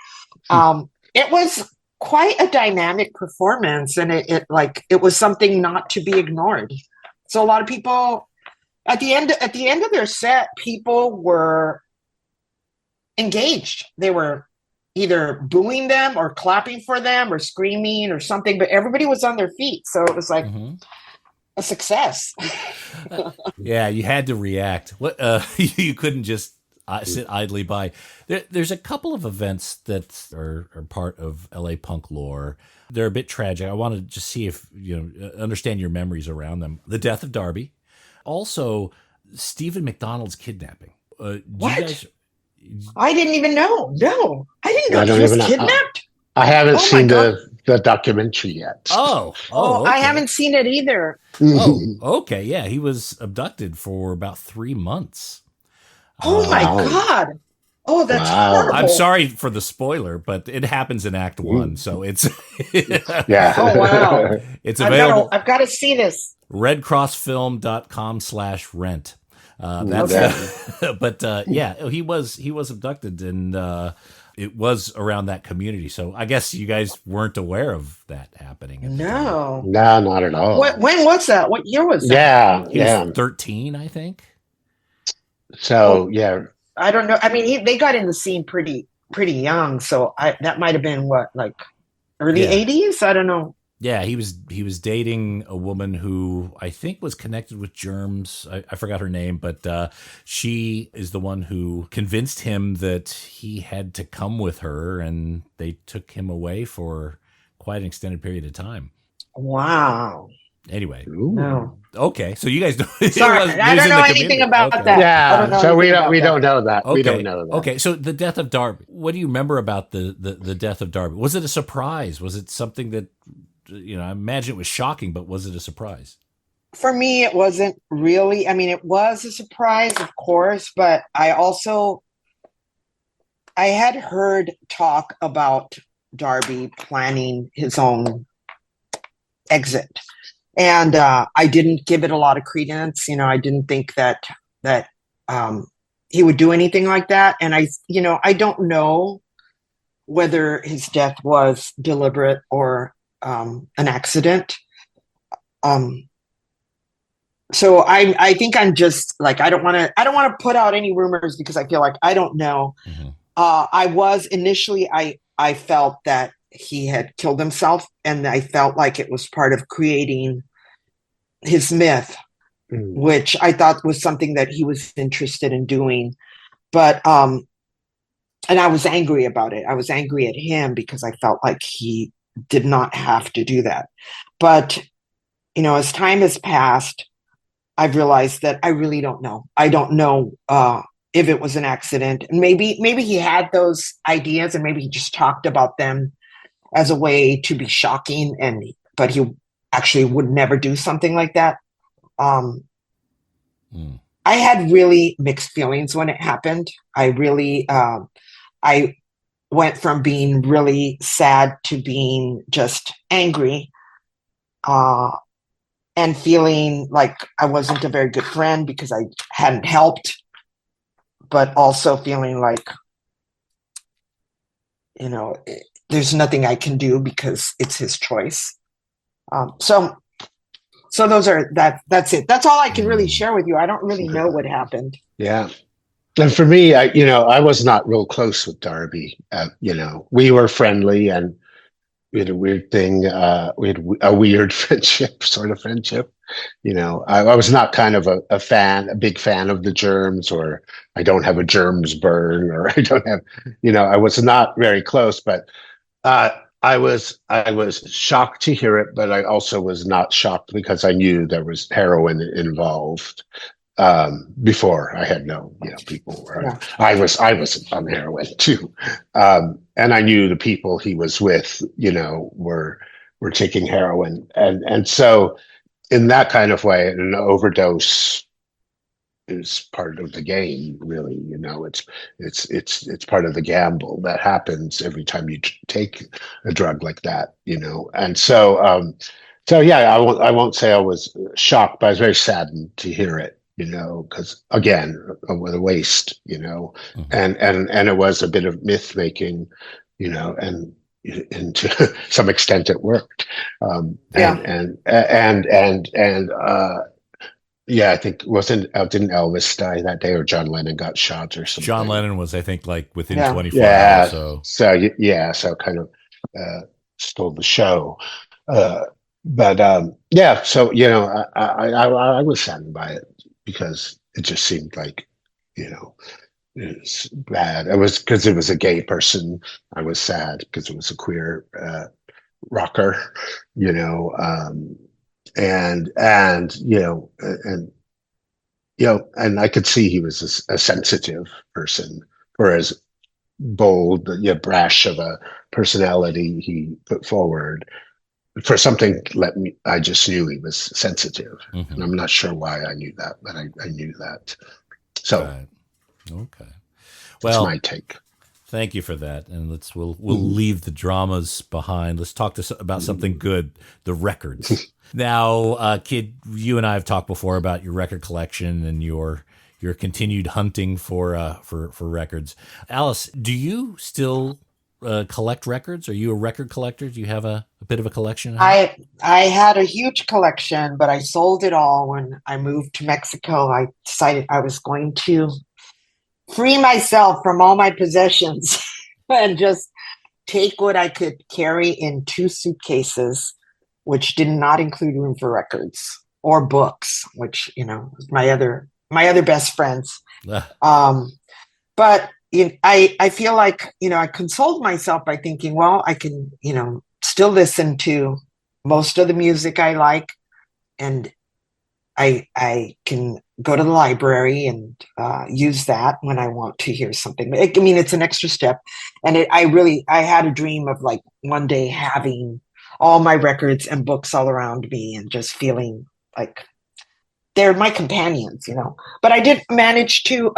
It was quite a dynamic performance, and it was something not to be ignored. So a lot of people at the end of their set, people were engaged. They were either booing them or clapping for them or screaming or something, but everybody was on their feet. So it was like a success. Yeah, you had to react. What you couldn't just sit idly by. There's a couple of events that are part of LA punk lore. They're a bit tragic. I want to just see if understand your memories around them. The death of Darby, also Stephen McDonald's kidnapping. What? I didn't even know. No, I didn't know I don't he was even know. kidnapped. I haven't Oh my seen God. the documentary yet. Oh, okay. I haven't seen it either. Oh, okay. Yeah, he was abducted for about 3 months. Oh my God. Oh, that's horrible. I'm sorry for the spoiler, but it happens in Act 1, so it's Yeah. Oh wow. it's available. I've got to see this. redcrossfilm.com/rent. He was abducted, and it was around that community. So I guess you guys weren't aware of that happening. No, not at all. When was that? What year was that? He was 13, I think. So I don't know. I mean, they got in the scene pretty young, so that might have been like early 80s. I don't know. Yeah, he was dating a woman who I think was connected with Germs. I forgot her name, but she is the one who convinced him that he had to come with her, and they took him away for quite an extended period of time. Wow. Anyway. No. Okay, so you guys don't. Sorry, I don't know anything about that. Yeah, so we don't know that. Okay. We don't know that. Okay, so the death of Darby. What do you remember about the death of Darby? Was it a surprise? Was it something that I imagine it was shocking, but was it a surprise? For me, it wasn't really. I mean, it was a surprise, of course, but I had heard talk about Darby planning his own exit. And I didn't give it a lot of credence. I didn't think that he would do anything like that. And I don't know whether his death was deliberate or an accident. So I think I'm just like, I don't want to put out any rumors because I feel like I don't know. Mm-hmm. I was initially, I felt that he had killed himself, and I felt like it was part of creating his myth, which I thought was something that he was interested in doing. But and I was angry about it. I was angry at him because I felt like he did not have to do that. But as time has passed, I've realized that I really don't know. I don't know if it was an accident. And maybe he had those ideas, and maybe he just talked about them as a way to be shocking, but he actually would never do something like that. I had really mixed feelings when it happened. I really, I went from being really sad to being just angry, and feeling like I wasn't a very good friend because I hadn't helped, but also feeling like, there's nothing I can do because it's his choice. So those are that's it. That's all I can really share with you. I don't really know what happened. Yeah. And for me, I was not real close with Darby. We were friendly, and we had a weird thing. We had a weird sort of friendship. I was not kind of a big fan of the Germs, or I don't have a Germs burn, or I don't have, I was not very close, but I was shocked to hear it, but I also was not shocked because I knew there was heroin involved. Before I had known, people were. Yeah. I was on heroin too, and I knew the people he was with, were taking heroin, and so in that kind of way, an overdose is part of the game. Really, it's part of the gamble that happens every time you take a drug like that, and so yeah, I won't say I was shocked, but I was very saddened to hear it. Because again, with a waste, mm-hmm. and it was a bit of myth making, and to some extent it worked. Yeah, I think didn't Elvis die that day, or John Lennon got shot or something? John Lennon was, I think, like within 24 hours. So kind of stole the show. So I was saddened by it, because it just seemed like, is bad. It was because it was a gay person. I was sad because it was a queer rocker, you know, and and I could see he was a sensitive person for as bold, brash of a personality he put forward. For something, I just knew he was sensitive, and I'm not sure why I knew that, but I knew that. So, right. Okay. That's Well, my take. Thank you for that, and we'll leave the dramas behind. Let's talk about something good: the records. Now, kid, you and I have talked before about your record collection and your continued hunting for records. Alice, do you still collect records? Are you a record collector? Do you have a bit of a collection? I had a huge collection, but I sold it all when I moved to Mexico. I decided I was going to free myself from all my possessions and just take what I could carry in 2 suitcases, which did not include room for records or books, which, my other best friends. But I feel like, I consoled myself by thinking, well, I can, still listen to most of the music I like, and I can go to the library and use that when I want to hear something. It's an extra step. And I had a dream of like one day having all my records and books all around me and just feeling like they're my companions, But I did manage to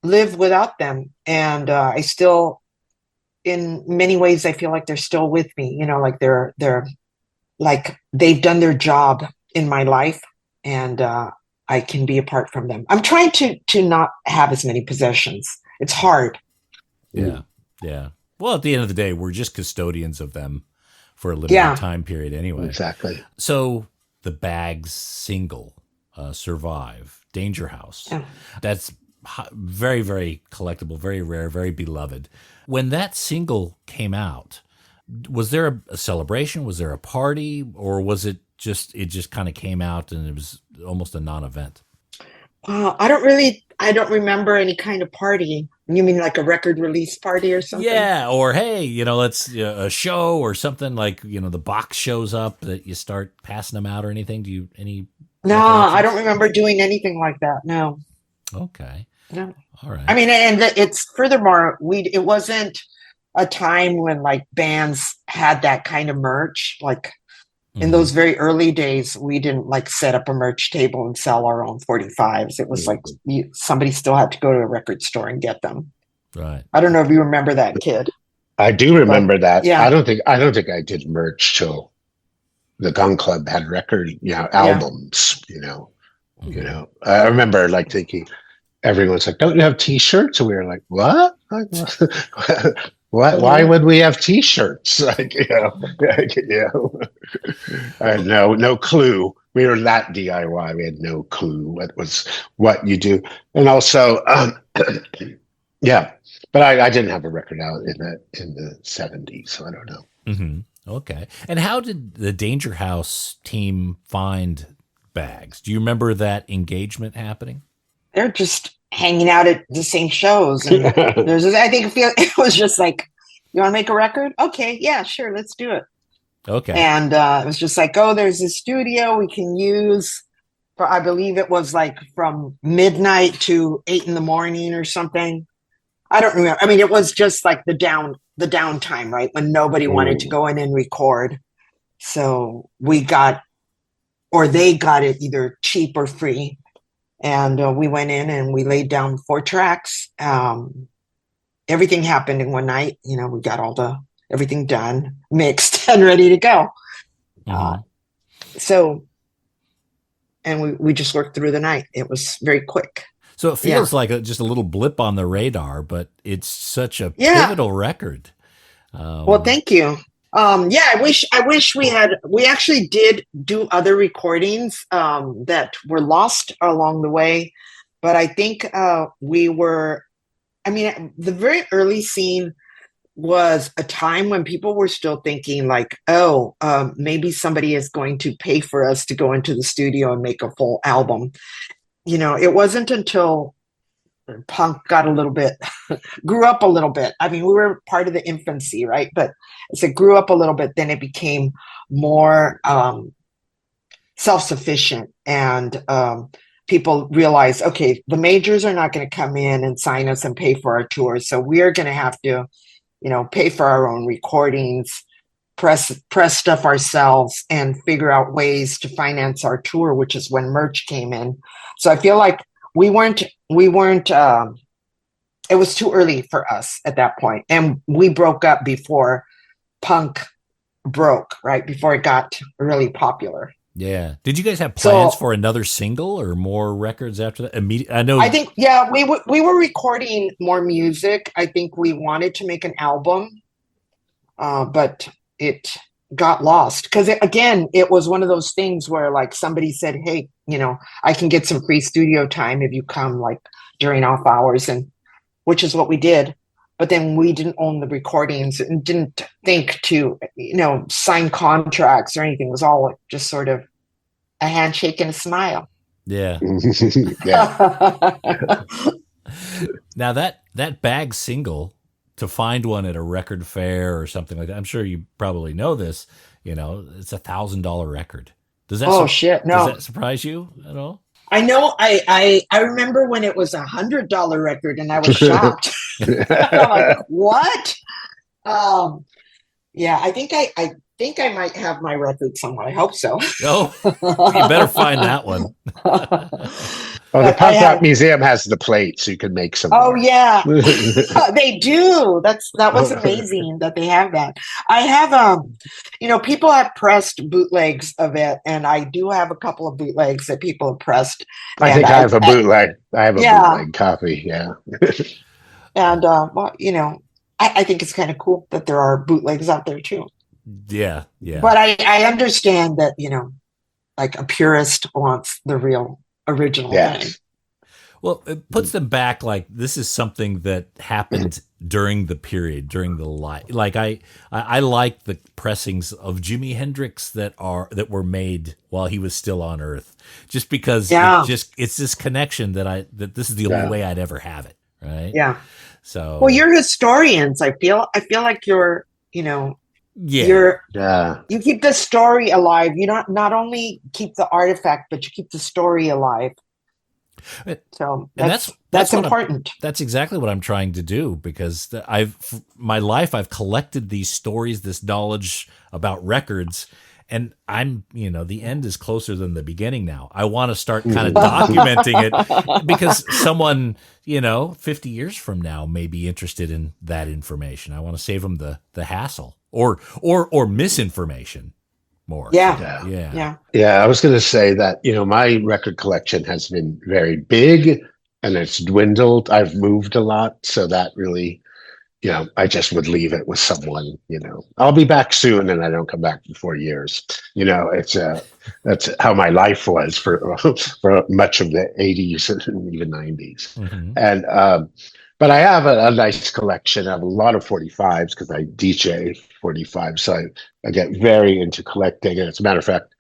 live without them. And I still, in many ways, I feel like they're still with me, like they're like they've done their job in my life. And I can be apart from them. I'm trying to not have as many possessions. It's hard. Yeah. Well, at the end of the day, we're just custodians of them for a limited time period anyway. Exactly. So the Bags single, Survive, Danger House, that's very, very collectible, very rare, very beloved. When that single came out, was there a celebration? Was there a party? Or was it just kind of came out and it was almost a non-event? I don't remember any kind of party. You mean like a record release party or something? Yeah, or hey, let's a show or something like the box shows up that you start passing them out or anything. Do you No, I don't remember doing anything like that. No. Okay. No. All right. And it's furthermore, it wasn't a time when like bands had that kind of merch. Like in those very early days, we didn't like set up a merch table and sell our own 45s. It was like somebody still had to go to a record store and get them. Right. I don't know if you remember that, kid. I do remember that. Yeah. I don't think I did merch till the Gun Club had record, albums, I remember like thinking, everyone's like, don't you have t-shirts? And we were like, what? What? Why would we have t-shirts? I had no clue. We were that DIY. We had no clue what you do. And also, but I didn't have a record out in the 70s, so I don't know. Mm-hmm. Okay. And how did the Danger House team find Bags? Do you remember that engagement happening? They're just hanging out at the same shows. And it was just like, you want to make a record? Okay, yeah, sure, let's do it. Okay. And it was just like, there's a studio we can use for, I believe it was like from midnight to 8 a.m. or something. I don't remember. It was just like the downtime, right? When nobody wanted to go in and record. So they got it either cheap or free. And we went in and we laid down 4 tracks. Everything happened in one night. We got everything done, mixed, and ready to go. And we just worked through the night. It was very quick. So it feels like just a little blip on the radar, but it's such a pivotal record. Well, thank you. I wish we actually did do other recordings that were lost along the way. But I think the very early scene was a time when people were still thinking like, maybe somebody is going to pay for us to go into the studio and make a full album. It wasn't until punk got a little bit, grew up a little bit. I mean, we were part of the infancy, right? But as it grew up a little bit, then it became more self-sufficient, and people realized, okay, the majors are not going to come in and sign us and pay for our tours, so we're going to have to, pay for our own recordings, press stuff ourselves, and figure out ways to finance our tour, which is when merch came in. So I feel like we weren't it was too early for us at that point, and we broke up before punk broke, right before it got really popular. Yeah. Did you guys have plans for another single or more records after that? I think, yeah, we were recording more music. I think we wanted to make an album, but it got lost because it was one of those things where like somebody said, hey, I can get some free studio time if you come like during off hours, and which is what we did. But then we didn't own the recordings and didn't think to, sign contracts or anything. It was all just sort of a handshake and a smile. Yeah. Yeah. Now that bag single, to find one at a record fair or something like that, I'm sure you probably know this, it's $1,000 record. Does that Does that surprise you at all? I know. I remember when it was $100 record, and I was shocked. I'm like, what? Yeah, I think I might have my record somewhere. I hope so. Oh, you better find that one. Oh, the Punk Rock Museum has the plate, so you can make some. Oh yeah, they do. That was amazing that they have that. I have people have pressed bootlegs of it, and I do have a couple of bootlegs that people have pressed. I think I have a bootleg. I have a bootleg copy. Yeah. And I think it's kind of cool that there are bootlegs out there too. Yeah, yeah. But I understand that like a purist wants the real original thing. Well, it puts them back like this is something that happened during the period, during the life. Like I like the pressings of Jimi Hendrix that were made while he was still on Earth, just because it's this connection that this is the only way I'd ever have it, right? Yeah. So well, you're historians. I feel like you're you keep the story alive. You don't not only keep the artifact, but you keep the story alive. So that's important. That's exactly what I'm trying to do, because my life I've collected these stories, this knowledge about records, and I'm the end is closer than the beginning now. I want to start kind of documenting it because someone 50 years from now may be interested in that information. I want to save them the hassle or misinformation. More. Yeah. I was going to say that, my record collection has been very big and it's dwindled. I've moved a lot. So that really, I just would leave it with someone, I'll be back soon, and I don't come back for 4 years. That's how my life was for much of the 80s and even 90s. Mm-hmm. And, but I have a nice collection. I have a lot of 45s because I DJ 45. So I get very into collecting. And as a matter of fact,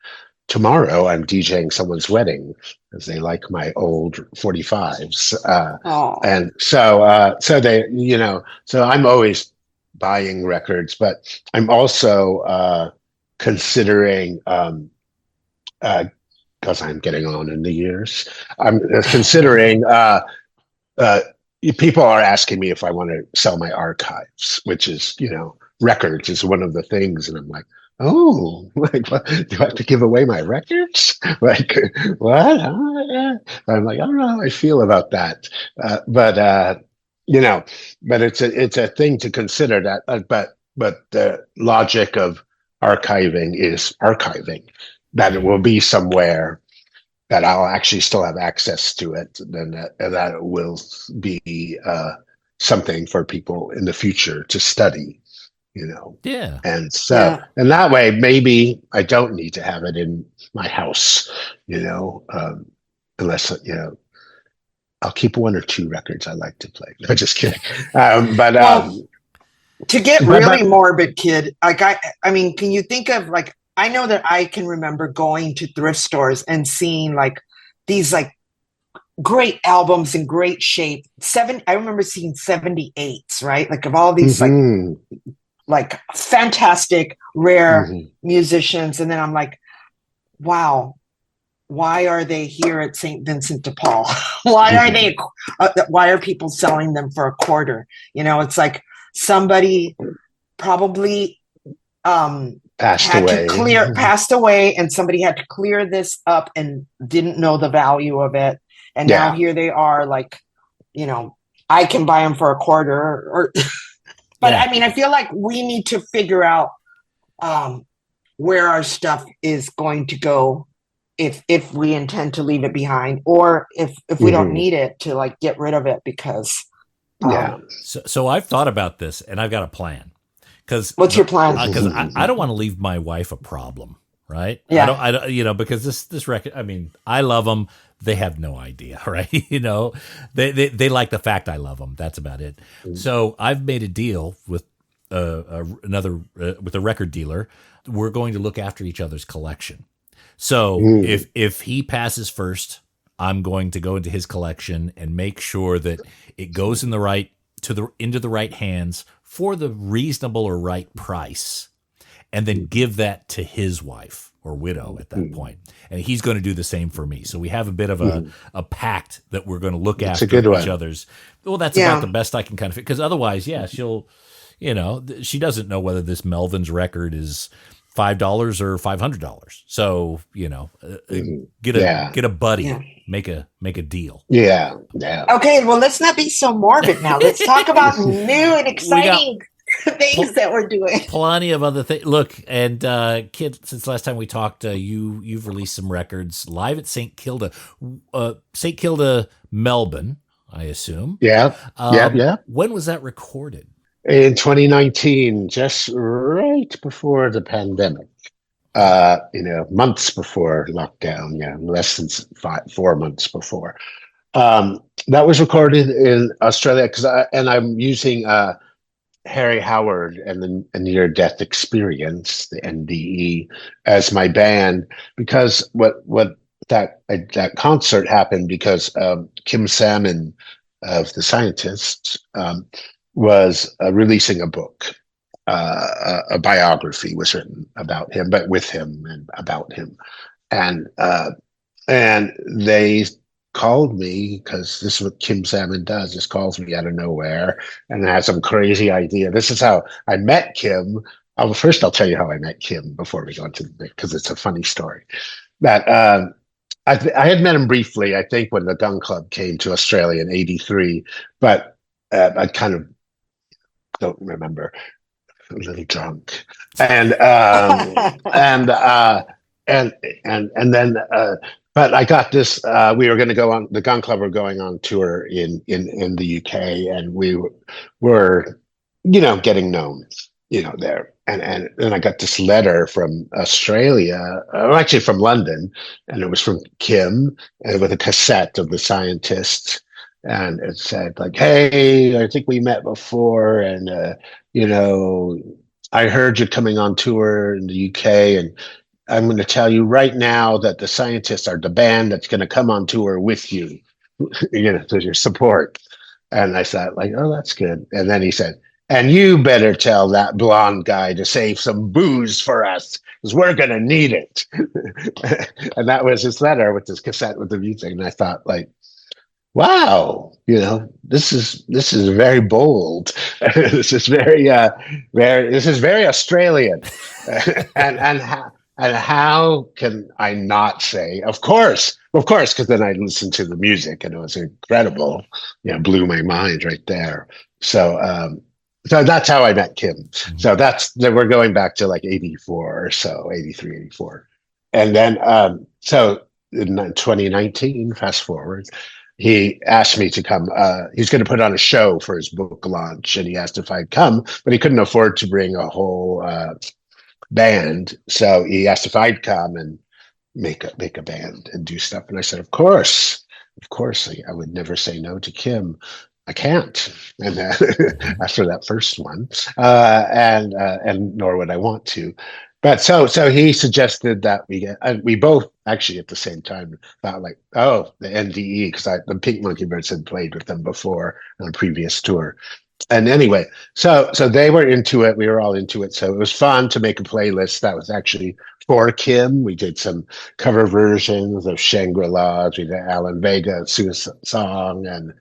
tomorrow I'm DJing someone's wedding because they like my old 45s. And so they, so I'm always buying records, but I'm also considering, because I'm getting on in the years, I'm considering, people are asking me if I want to sell my archives, which is, records is one of the things. And I'm like, oh, like, what? Do I have to give away my records? Like, what? I'm like, I don't know how I feel about that. But it's a thing to consider that. But the logic of archiving is archiving, that it will be somewhere that I'll actually still have access to it, and that it will be something for people in the future to study, Yeah. And so, and that way, maybe I don't need to have it in my house, unless, I'll keep 1 or 2 records I like to play. No, just kidding. To get really morbid, kid, like I mean, can you think of like, I know that I can remember going to thrift stores and seeing like these like great albums in great shape. I remember seeing 78s, right? Like of all these like fantastic, rare musicians. And then I'm like, wow, why are they here at St. Vincent de Paul? Why are people selling them for a quarter? It's like somebody probably passed away, and somebody had to clear this up and didn't know the value of it. And now here they are, like, I can buy them for a quarter but I mean, I feel like we need to figure out where our stuff is going to go if we intend to leave it behind, or if we don't need it, to like get rid of it, because So I've thought about this, and I've got a plan. What's your plan? Because I don't want to leave my wife a problem, right? Yeah. I don't, because this record, I mean, I love them. They have no idea, right? They like the fact I love them. That's about it. So I've made a deal with with a record dealer. We're going to look after each other's collection. So if he passes first, I'm going to go into his collection and make sure that it goes into the right hands for the reasonable or right price, and then give that to his wife or widow at that point. And he's going to do the same for me. So we have a bit of a pact that we're going to look after each other's. Well, that's about the best I can kind of fit. Because otherwise, she'll, she doesn't know whether this Melvin's record is $5 or $500. So, get a buddy, make a deal. Yeah. Okay, well, let's not be so morbid now. Let's talk about new and exciting things that we're doing. Plenty of other things. Look, and Kid, since last time we talked, you've released some records live at St. Kilda, Melbourne, I assume. Yeah. When was that recorded? In 2019, just right before the pandemic. Months before lockdown. Yeah, less than 4 months before. That was recorded in Australia I'm using Harry Howard and the Near Death Experience, the NDE, as my band, because that concert happened because Kim Salmon of The Scientists was releasing a book. A biography was written about him, but with him and about him, and they called me, because this is what Kim Salmon does, just calls me out of nowhere and has some crazy idea. This is how I met Kim. First, I'll tell you how I met Kim before we go into the, because it's a funny story. That I had met him briefly, I think, when the Gun Club came to Australia in '83, but I kind of don't remember. A little drunk, and then. But I got this. We were going to go on. The Gun Club were going on tour in the UK, and we were, getting known, there. And then I got this letter from Australia, or actually from London, and it was from Kim, and with a cassette of The Scientists, and it said like, "Hey, I think we met before, and I heard you're coming on tour in the UK, and I'm going to tell you right now that The Scientists are the band that's going to come on tour with you, to your support." And I thought, like, oh, that's good. And then he said, "And you better tell that blonde guy to save some booze for us, because we're going to need it." And that was his letter with this cassette with the music. And I thought, like, wow, this is very bold. This is very Australian. And how can I not say, of course, because then I listened to the music and it was incredible, blew my mind right there. So that's how I met Kim. Mm-hmm. So we're going back to like 84 or so, 83, 84. And then, so in 2019, fast forward, he asked me to come. He's going to put on a show for his book launch, and he asked if I'd come, but he couldn't afford to bring a whole band, so he asked if I'd come and make a band and do stuff. And I said, of course, I would never say no to Kim. I can't. And after that first one, and nor would I want to. But so he suggested that we both actually at the same time thought like, oh, the NDE, because the Pink Monkey Birds had played with them before on a previous tour. And anyway, so they were into it. We were all into it. So it was fun to make a playlist that was actually for Kim. We did some cover versions of Shangri-La's. We did Alan Vega Suicide Song, and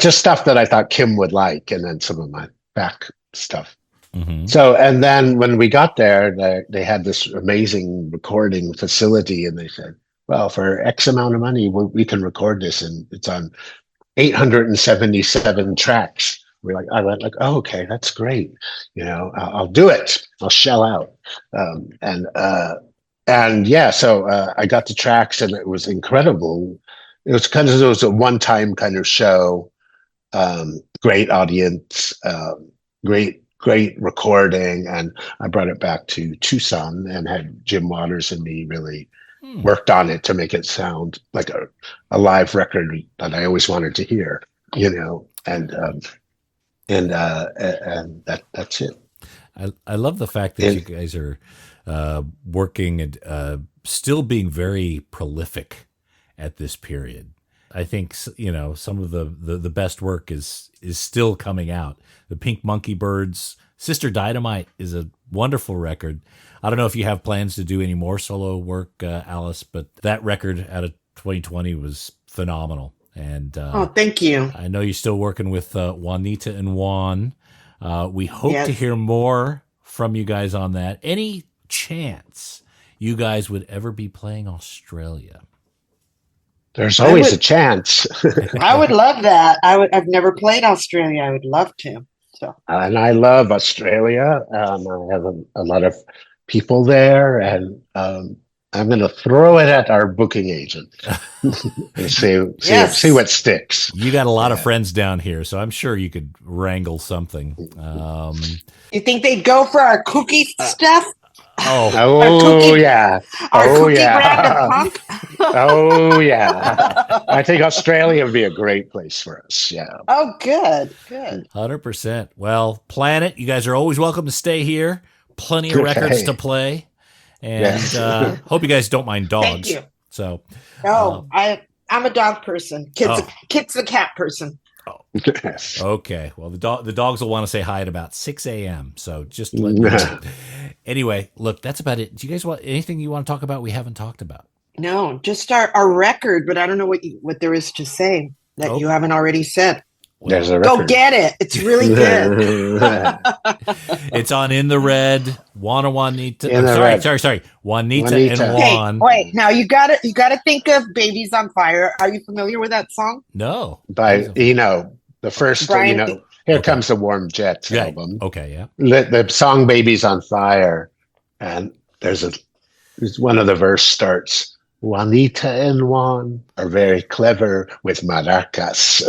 just stuff that I thought Kim would like, and then some of my back stuff. Mm-hmm. So, and then when we got there, they had this amazing recording facility, and they said, well, for X amount of money, we can record this, and it's on 877 tracks. I went like, oh, okay, that's great. I'll do it. I'll shell out. So I got the tracks, and it was incredible. It was a one-time kind of show. Great audience, great recording, and I brought it back to Tucson and had Jim Waters and me really worked on it to make it sound like a live record that I always wanted to hear, and that's it. I love the fact that you guys are working and still being very prolific at this period. I think, some of the best work is still coming out. The Pink Monkey Birds, Sister Dynamite is a wonderful record. I don't know if you have plans to do any more solo work, Alice, but that record out of 2020 was phenomenal. And thank you. I know you're still working with Juanita and Juan. We hope to hear more from you guys on that. Any chance you guys would ever be playing Australia? There's always a chance. I would love that. I've never played Australia. I would love to. So. And I love Australia. I have a lot of people there, and I'm going to throw it at our booking agent and see what sticks. You got a lot of friends down here, so I'm sure you could wrangle something. You think they'd go for our cookie stuff? Oh yeah. Our cookie brand of punk? Oh yeah. I think Australia would be a great place for us. Yeah. Oh, good. 100%. Well, plan it. You guys are always welcome to stay here. Plenty of records to play. And hope you guys don't mind dogs. Thank you. So I'm a dog person. Kit's a cat person. Okay. Well, the dogs will want to say hi at about 6 a.m. So just let me know. Anyway, look, that's about it. Do you guys want anything you want to talk about we haven't talked about? No, just our record, but I don't know what there is to say that you haven't already said. There's a record. Go get it. It's really good. It's on In the Red, Juanita. Sorry. Juanita and Juan. Hey, wait, now you gotta think of Babies on Fire. Are you familiar with that song? No. By the first Here Comes the Warm Jets album. Okay, yeah. The song Babies on Fire, and there's one of the verse starts, Juanita and Juan are very clever with maracas.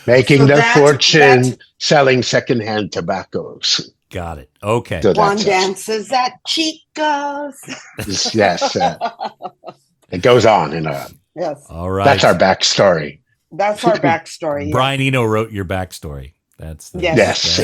Making their fortune selling secondhand tobaccos. Got it. Okay. So Juan dances at Chico's. Yes. It goes on. Yes. All right. That's our backstory. That's our backstory. Brian Eno wrote your backstory. Yes.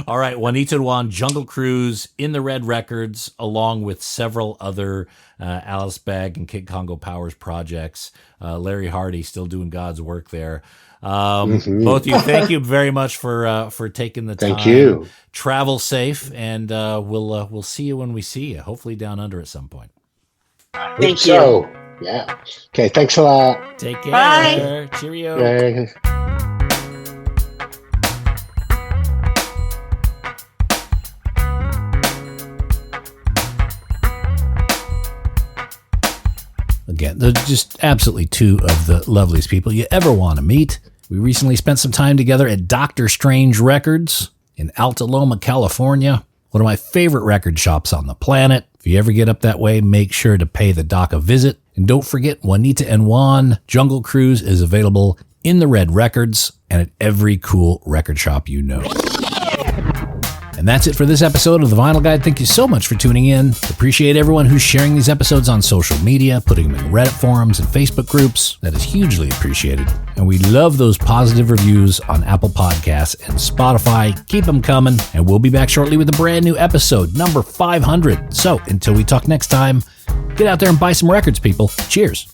All right. Juanita and Juan, Jungle Cruise, In the Red Records, along with several other Alice Begg and Kid Congo Powers projects. Larry Hardy still doing God's work there. Both of you, thank you very much for taking the time. Thank you. Travel safe, and we'll see you when we see you. Hopefully down under at some point. Thank you. Yeah. Okay. Thanks a lot. Take care. Bye. Cheerio. Okay. Again, they're just absolutely two of the loveliest people you ever want to meet. We recently spent some time together at Dr. Strange Records in Alta Loma, California, one of my favorite record shops on the planet. If you ever get up that way, make sure to pay the doc a visit. And don't forget, Juanita and Juan, Jungle Cruise is available in the Red Records and at every cool record shop you know. And that's it for this episode of The Vinyl Guide. Thank you so much for tuning in. Appreciate everyone who's sharing these episodes on social media, putting them in Reddit forums and Facebook groups. That is hugely appreciated. And we love those positive reviews on Apple Podcasts and Spotify. Keep them coming. And we'll be back shortly with a brand new episode, number 500. So until we talk next time, get out there and buy some records, people. Cheers.